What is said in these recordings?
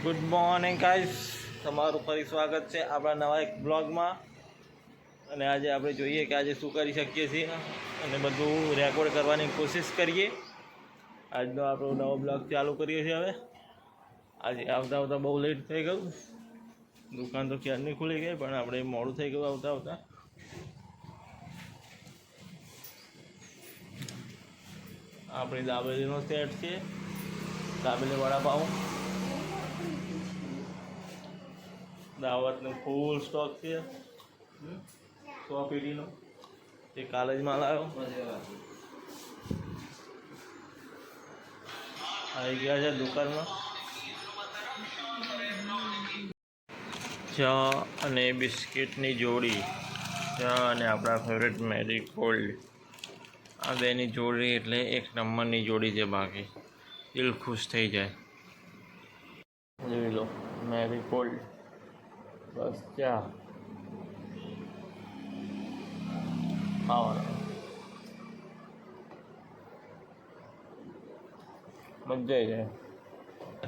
Good morning guys, તમારું ફરી સ્વાગત છે આપણા નવા એક બ્લોગમાં. અને આજે આપણે જોઈએ કે આજે શું કરી શકીએ છીએ અને બધું રેકોર્ડ કરવાની કોશિશ કરીએ. આજનો આપણો નવો બ્લોગ ચાલુ કરીએ છીએ. હવે આજે આવતા આવતા બહુ લેટ થઈ ગયું. દુકાન તો ક્યારની ખુલી ગઈ, પણ આપણે મોડું થઈ ગયું આવતા આવતા. આપણી દાબેલીનો સેટ છે, દાબેલી વડાપાઉં. દાવતનો ફૂલ સ્ટોક છે, 100 પેટીનો. એ કાલે જ માલ આવ્યો. આવી ગયા છે દુકાનમાં. ચા અને બિસ્કિટની જોડી, ચા અને આપણા ફેવરેટ મેરીગોલ્ડ, આ બેની જોડી એટલે એક નંબરની જોડી છે. બાકી દિલ ખુશ થઈ જાય. જોઈ લો, મેરીગોલ્ડ બસ ચા ખાવાના, મજા આવી જાય.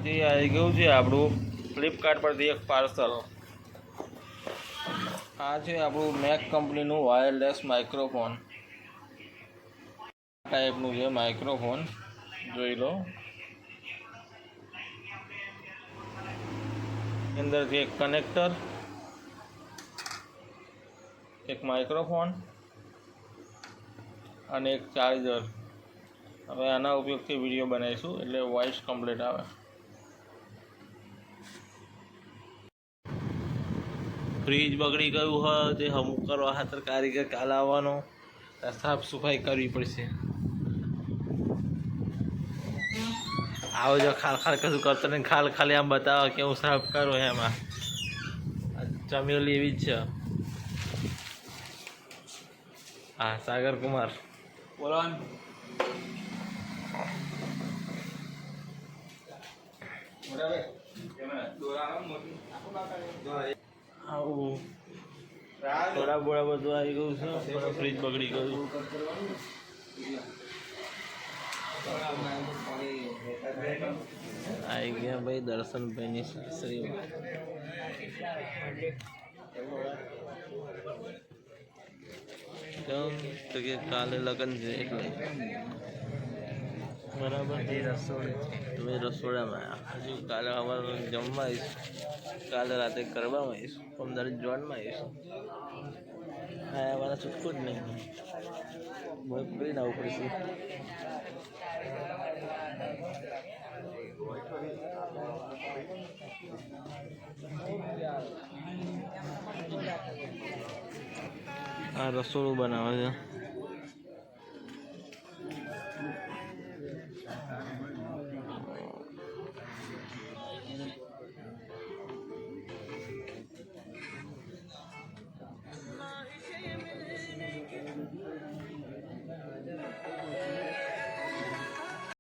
હજી આવી ગયું છે આપણું ફ્લિપકાર્ટ પરથી એક પાર્સલ. આ છે આપણું મેક કંપનીનું વાયરલેસ માઇક્રોફોન. ટાઈપનું છે માઇક્રોફોન, જોઈ લો. અંદરથી એક કનેક્ટર, એક માઇક્રોફોન અને એક ચાર્જર. હવે આના ઉપયોગથી વિડીયો બનાવીશું એટલે વોઇસ કમ્પ્લીટ આવે. ફ્રીજ બગડી ગયું હોય તે હમું કરવા ખાતર કારીગર કાલ આવવાનો, સાફ સફાઈ કરવી પડશે. આવો જો ખાલ ખાલ કશું કરતો નહીં, ખાલી આમ બતાવો કે હું સાફ કરું. એમાં ચમેલી એવી જ છે. હા, સાગર કુમાર બોલો. આવું થોડા બોડા બધું આવી ગયું છે, પણ ફ્રીજ બગડી ગયું. આવી ગયા ભાઈ દર્શનભાઈની સાસરી. કેમ તો કે કાલે લગ્ન છે એટલે બરાબર. તમે રસોડામાં હજુ કાલે અમારે જમવા આવીશું, કાલે રાતે ગરબામાં આવીશું, 15 જોનમાં આવીશું. હા, અમારા છૂટકો જ નહીં, બહુ કરીને આવવું પડશે. આ રસોડું બનાવે છે.